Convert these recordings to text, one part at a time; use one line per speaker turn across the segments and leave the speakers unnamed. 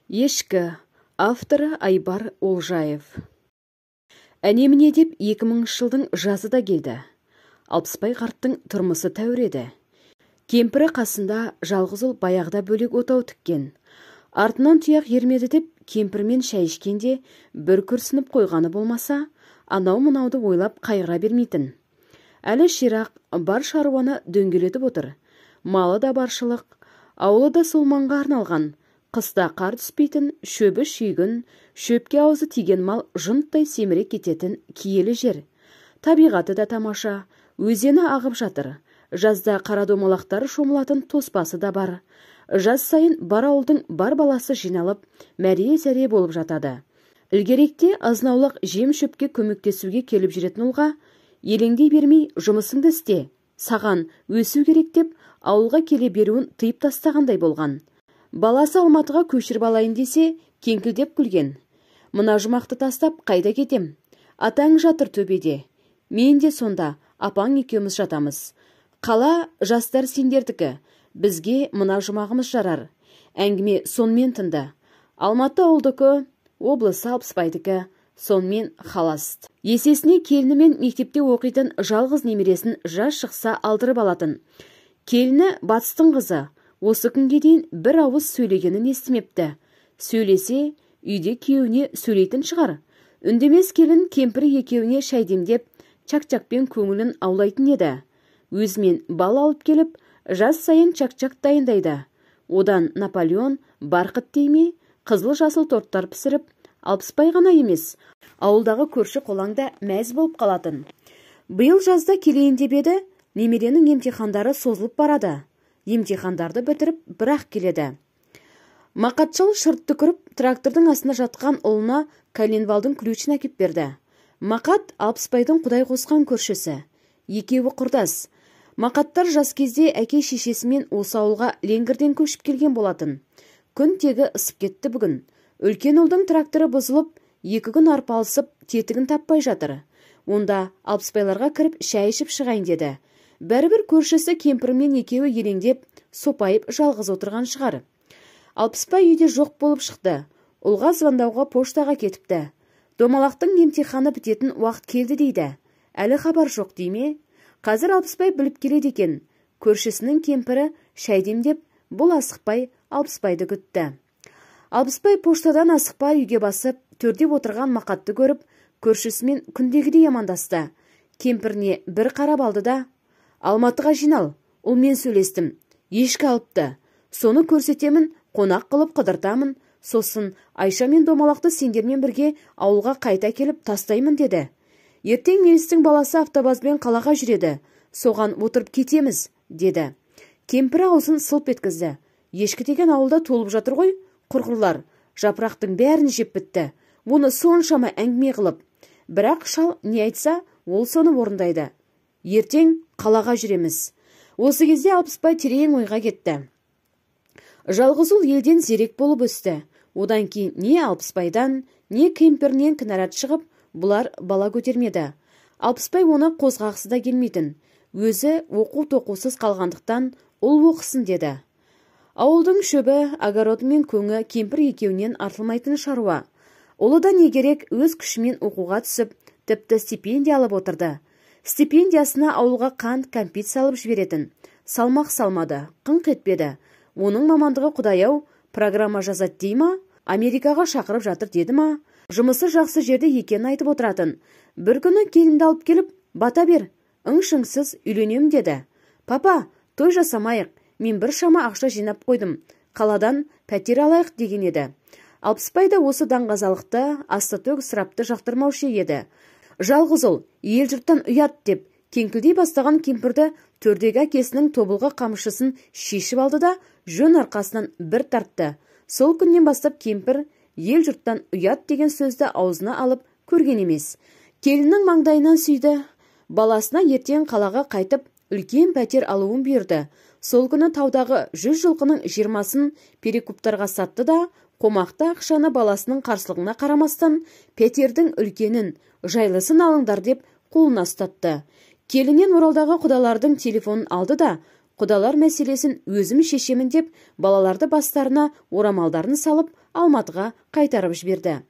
Ешкі. Авторы Айбар Олжаев. Әне-міне деп 2000 жылдың жазы да келді. Алпысбай қарттың тұрмысы тәуреді. Кемпірі қасында жалғыз ұл баяғыда бөлек отау тіккен. Артынан тұяқ ермеді деп кемпірмен шай ішкенде бір күрсініп қойғаны болмаса, анау-мынауды ойлап қайғыра бермейтін. Әлі ширақ бар шаруаны дөңгелетіп отыр. Малы да баршылық, ауылы да сол маңға арналған. Қыста қар түспейтін, шөбі шүйгін, шөпке аузы тиген мал жынттай семіре кететін киелі жер. Табиғаты да тамаша, өзені ағып жатыр. Жазда қара домалақтары шомылатын тоспасы да бар. Жаз сайын бар ауылдың бар баласы жиналып, мәре-зәре болып жатады. Ілгеректе азнаулық жем шөпке көмектесуге келіп жүретін ұлға, елеңдей бермей жұмысыңды істе, саған өсу керек деп ауылға келе беруін тыйып тастағандай болған. Баласы Алматыға көшіріп алайын десе, кеңкілдеп күлген. Мына жұмақты тастап қайда кетем? Атаң жатыр төбеде. Мен де сонда, апаң екеуміз жатамыз. Қала жастар сендердікі, бізге мына жұмағымыз жарар. Әңгіме сонымен тынды. Алматы ауылдікі, облысы Алпысбайдікі, сонымен халас. Есесіне келінімен мектепте оқитын жалғыз немересін жас шықса алдырып алатын. Келіні батыстың қызы. Осы күнге дейін бір ауыз сөйлегенін естімепті. Сөйлесе, үйде күйеуіне сөйлейтін шығар. Үндемес келін кемпірі екеуіне шай демдеп, чак-чакпен көңілін аулайтын еді. Өзімен бал алып келіп, жаз сайын чак-чак дайындайды. Одан Наполеон, барқыт дейме, қызыл-жасыл торттар пісіріп, Алпысбай ғана емес, ауылдағы көрші қолаңда мәз болып қалатын. Биыл жазда келейін деп еді, немеренің емтихандары созылып барады. Емтихандарды бітіріп бірақ келеді. Мақатшыл шыртты күріп, трактордың астына жатқан ұлына коленвалдың ключін әкеп берді. Мақат Алпысбайдың құдай қосқан көршісі. Екеуі құрдас. Мақаттар жас кезде әке шешесімен осы ауылға ленгірден көшіп келген болатын. Күн тегі ысып кетті бүгін. Үлкен ұлдың тракторы бұзылып, 2 күн арпалысып, тетігін таппай жатыр. Онда Алпысбайларға кіріп шай ішіп шығайын деді. Бәрібір көршісі кемпірмен екеуі елеңдеп, сопайып жалғыз отырған шығар. Алпысбай үйде жоқ болып шықты. Ұлға звондауға поштаға кетіпті. Домалақтың емтиханы бітетін уақыт келді дейді. Әлі хабар жоқ дейме? Қазір Алпысбай біліп келеді екен. Көршісінің кемпірі шай демдеп, бұл асықпай Алпысбайды күтті. Алпысбай поштадан асықпай үйге басып, төрдеп отырған Мақатты көріп, көршісімен күндегідей амандасты. Кемпіріне бір қарап алды да: Алматыға жинал, ол мен сөйлестім. Ешкі алыпты. Соны көрсетемін, қонақ қылып қыдыртамын. Сосын Айша мен домалақты сендермен бірге ауылға қайта келіп тастаймын деді. Ертең мелістің баласы автобазбен қалаға жүреді. Соған отырып кетеміз, деді. Кемпірі аузын сылп еткізді. Ешкі деген ауылда толып жатыр ғой, құрғырлар. Жапырақтың бәрін жеп бітті. Оны соншама әңгіме қылып. Бірақ шал не айтса, ол соны орындайды. Ертең қалаға жүреміз. Осы кезде Алпысбай терең ойға кетті. Жалғыз ұл елден зерек болып өсті. Одан кейін не Алпысбайдан, не кемпірінен кінәрат шығып, бұлар бала көтермеді. Алпысбай оны қозғақсы да келмейтін. Өзі оқу-тоқусыз қалғандықтан ұл оқысын деді. Ауылдың шөбі, огороды мен көңі кемпір екеуінен артылмайтын шаруа. Ұлы да не керек өз күшімен оқуға түсіп, тіпті стипендия алып отырды. Стипендиясына ауылға қант, кәмпит салып жіберетін. Салмақ салмады, қыңқ етпеді. Оның мамандығы құдаяу, программа жазады дей ма, Америкаға шақырып жатыр деді ма, жұмысы жақсы жерде екенін айтып отыратын. Бір күні келінді алып келіп, бата бер, ың-шыңсыз үйленем деді. Папа, той жасамайық, мен бір шама ақша жинап қойдым, қаладан пәтер алайық деген еді. Алпысбай да осы даңғазалықты, асты-төк сұрапты жақтырмаушы еді. Жалғыз ұл, ел жұрттан ұят деп, кеңкілдей бастаған кемпірді төрдегі әкесінің тобылғы қамшысын шешіп алды да, жөн арқасынан бір тартты. Сол күннен бастап кемпір ел жұрттан ұят деген сөзді аузына алып көрген емес. Келіннің маңдайынан сүйді. Баласына ертең қалаға қайтып, үлкен пәтер алуын бұйырды. Сол күні таудағы 100 жылқының 20-сын перекуптарға сатты да, қомақты ақшаны баласының қарсылығына қарамастан, пәтердің үлкенін, жайлысын алыңдар деп қолына ұстатты. Келінен Оралдағы құдалардың телефонын алды да, құдалар мәселесін өзім шешемін деп, балаларды бастарына орамалдарын салып, Алматыға қайтарып жіберді.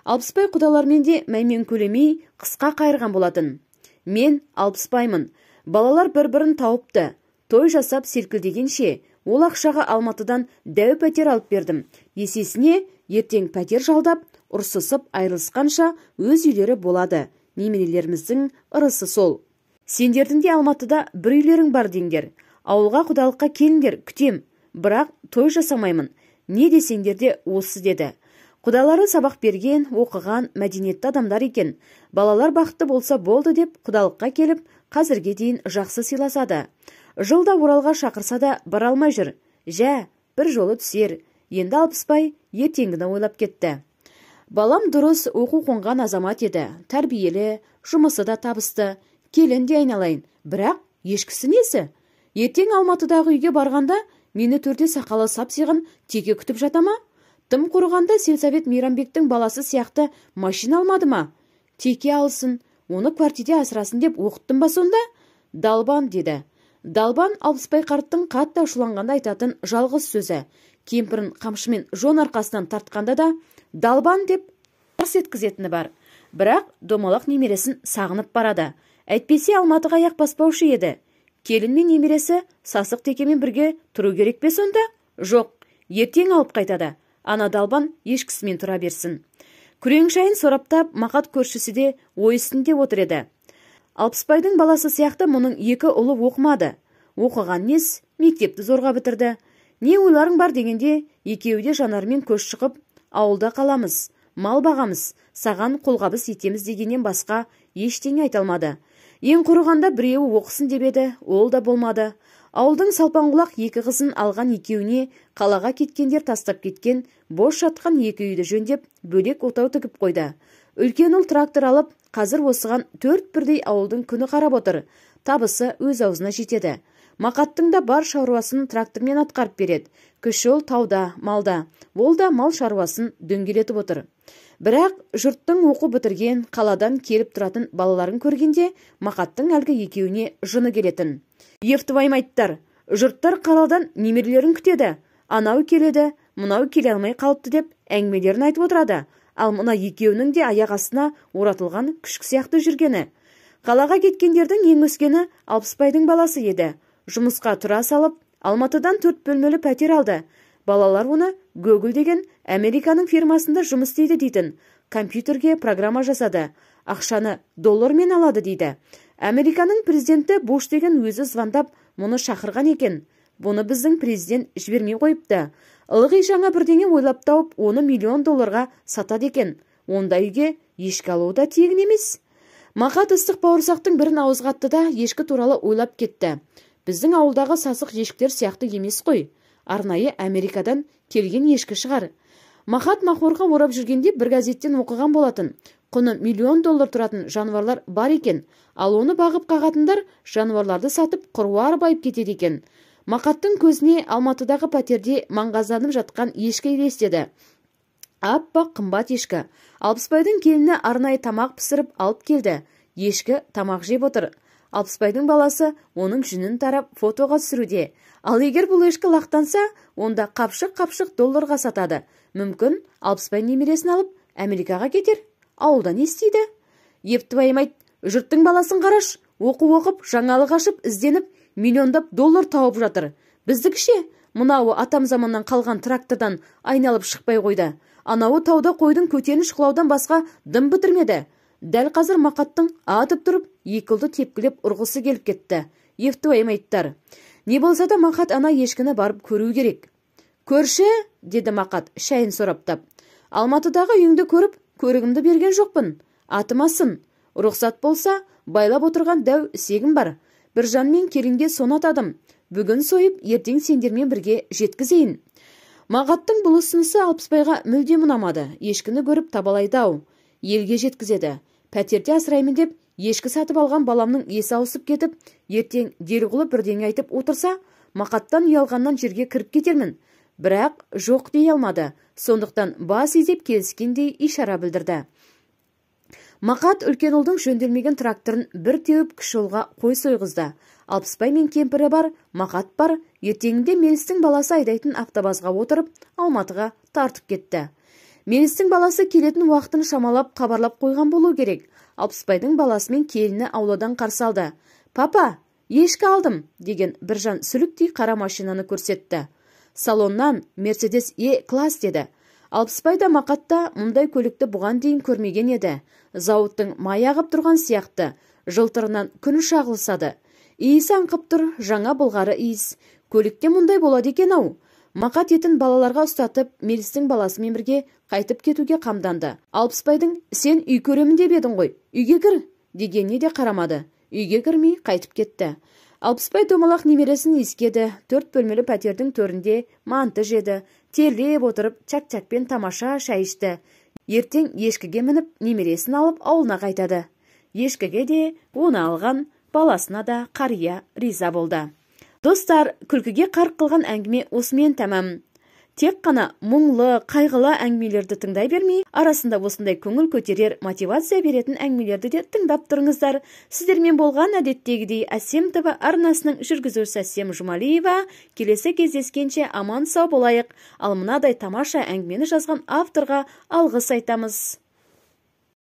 Алпысбай құдалармен де мәймен көлемей қысқа қайырған болатын. Мен Алпысбаймын. Балалар бір-бірін тауыпты. Той жасап селкілдегенше, ол ақшаға Алматыдан дәу пәтер алып бердім. Есесіне, ертең пәтер жалдап, ұрсысып айырылысқанша өз үйлері болады. Немерелеріміздің ырысы сол. Сендердің де Алматыда бір үйлерің бар деңдер. Ауылға құдалыққа келіңдер, күтем. Бірақ той жасамаймын. Не десеңдер де осы деді. Құдалары сабақ берген, оқыған, мәдениетті адамдар екен. Балалар бақытты болса болды деп құдалыққа келіп, қазірге дейін жақсы сыйласады. Жылда Оралға шақырса да бара алмай жүр. Жә, бір жолы түсер. Енді Алпысбай ертеңгіні ойлап кетті. Балам дұрыс оқу қонған азамат еді. Тәрбиелі, жұмысы да табысты. Келін де айналайын. Бірақ ешкісі несі? Ертең Алматыдағы үйге барғанда мені төрде сақалы сапсиғын теке күтіп жатама? Тым құрғанда Сelsовет Мейрамбектің баласы сияқты машина алмады ма? Теке алсын, оны квартиде асырасын деп оқыттым ба сонда? Далбан деді. Далбан Алпысбай қарттың қатты ашуланғанда айтатын жалғыз сөзі. Кемпірін қамшымен жон арқасынан тартқанда да далбан деп қырс еткізетіні бар. Бірақ домалақ немересін сағынып барады. Әйтпесе Алматыға аяқ баспаушы еді. Келін мен немересі сасық текемен бірге тұру керек пе сонда? Жоқ, ертең алып қайтады. Ана далбан ешкісімен тұра берсін. Күрең шайын сораптап, Мақат көршісі де ой үстінде отыр еді. Алпысбайдың баласы сияқты мұның екі ұлы оқымады. Оқыған нес, мектепті зорға бітірді. Не ойларың бар дегенде, екеуі де жанармен көз шығып, ауылда қаламыз, мал бағамыз, саған қолғабыс етеміз дегеннен басқа ештеңе айталмады. Ең құрығанда біреуі оқысын деп еді, ол да болмады. Ауылдың салпанғұлақ екі қызын алған екеуіне қалаға кеткендер тастап кеткен, бос жатқан екі үйді жөндеп, бөлек отау тігіп қойды. Үлкен ұл трактор алып, қазір осыған 4 бірдей ауылдың күні қарап отыр. Табысы өз аузына жетеді. Мақаттың да бар шаруасын трактормен атқарып береді. Кіші ұл тауда, малда. Ол да мал шаруасын дөңгелетіп отыр. Бірақ жұрттың оқу бітірген, қаладан келіп тұратын балаларын көргенде, Мақаттың әлгі екеуіне жыны келетін. Ефтібаймайттар, жұрттар қаладан немерелерін күтеді. Анау келеді, мынау келе алмай қалыпты деп әңгімелерін айтып отырады. Ал мына екеуінің де аяқ астына оратылған күшік сияқты жүргені. Қалаға кеткендердің ең өскені Алпысбайдың баласы еді. Жұмысқа тұра салып, Алматыдан 4 бөлмелі пәтер алды. Балалар оны Google деген Американың фирмасында жұмыс істейді дейтін. Компьютерге программа жасады. Ақшаны доллармен алады дейді. Американың президенті Буш деген өзі звондап, мұны шақырған екен. Бұны біздің президент жібермей қойыпты. Ылғи жаңа бірдеңе ойлап тауып, оны $1 миллион сатады екен. Онда үйге ешкі алуы да тегін емес. Мақат ыстық бауырсақтың бірін ауызға атты да ешкі туралы ойлап кетті. Біздің ауылдағы сасық ешіктер сияқты емес қой. Арнайы Америкадан келген ешкі шығар. Мақат мақорға орап жүргенде бір газеттен оқыған болатын. Құны $1 миллион тұратын жануарлар бар екен. Ал оны бағып қағатындар жануарларды сатып қыруар байып кетеді екен. Мақаттың көзіне Алматыдағы пәтерде маңғазданып жатқан ешкі елестеді. Аппақ қымбат ешкі. Алпысбайдың келіні арнайы тамақ пісіріп алып келді. Ешкі тамақ жеп отыр. Алпысбайдың баласы оның жүнін тарап фотоға түсіруде. Ал егер бұл ешкі лақтанса, онда қапшық-қапшық $ға сатады. Мүмкін Алпысбай немересін алып Америкаға кетер. Ауылда не істейді? Ефтібаймайт, жұрттың баласын қараш, оқып, жаңалық ашып, ізденіп, миллиондап $, тауып жатыр. Біздікше, мұнауы атам заманнан қалған трактордан айналып шықпай қойды. Анауы тауда қойдың көтерін шықлаудан басқа дым бітірмеді. Дәл қазір Мақаттың атып тұрып, екілді тепкілеп ұрғысы келіп кетті. Ефтібаймайттар. Не болса да Мақат ана ешкіні барып көру керек. Көрші, деді Мақат шайын сораптап. Алматыдағы үйіңді көріп, көрігімді берген жоқпын. Атымасын. Рұқсат болса, байлап отырған дәу сегім бар. Біржанмен келінге соны атадым. Бүгін сойып, ертең сендермен бірге жеткізейін. Мақаттың бұл ұсынысы Алпысбайға мүлдем ұнамады. Ешкіні көріп табалайды-ау. Елге жеткізеді. Пәтерде асыраймын деп, ешкі сатып алған баламның есі ауысып кетіп, ертең делғылы бірдеңе айтып отырса, Мақаттан ұялғаннан жерге кіріп кетермін. Бірақ жоқ дей алмады. Сондықтан бас изеп келіскендей ишара білдірді. Мақат үлкен ұлдың жөнделмеген тракторын бір теуіп кіші ұлға қой сойғызды. Алпысбай мен кемпірі бар, Мақат бар. Ертеңінде Мелістің баласы айдайтын автобазға отырып, Алматыға тартып кетті. Мелістің баласы келетін уақытын шамалап хабарлап қойған болу керек. Алпысбайдың баласы мен келіні ауладан қарсы алды. «Папа, ешкі алдым» деген Біржан сүліктей қара машинаны көрсетті. Салоннан Мерседес класс деді. Алпысбай да Мақат та мұндай көлікті бұған дейін көрмеген еді. Зауыттың май ағып тұрған сияқты, жылтырынан күн шағылсады. Иісі аңқып тұр, жаңа былғары иіс. Көлікте мұндай болады екен-ау. Мақат етін балаларға ұстатып, Мелістің баласымен бірге қайтып кетуге қамданды. Алпысбайдың «Сен үй көремін деп едің ғой, үйге кір» дегеніне де қарамады. Үйге кірмей қайтып кетті. Алпысбай домалақ немересін иіскеді, 4 бөлмелі пәтердің төрінде манты жеді, терлеп отырып чак-чакпен тамаша шай ішті. Ертең ешкіге мініп, немересін алып ауылына қайтады. Ешкіге де оны алған баласына да қария риза болды. Достар, күлкіге қарқ қылған әңгіме осымен тәмам. Тек қана мұңлы, қайғылы әңгімелерді тыңдай бермей, арасында осындай көңіл көтерер, мотивация беретін әңгімелерді де тыңдап тұрыңыздар. Сіздермен болған әдеттегідей Әсем ТВ арнасының жүргізушісі Әсем Жұмалиева. Келесі кездескенше аман сау болайық. Ал мынадай тамаша әңгімені жазған авторға алғыс айтамыз.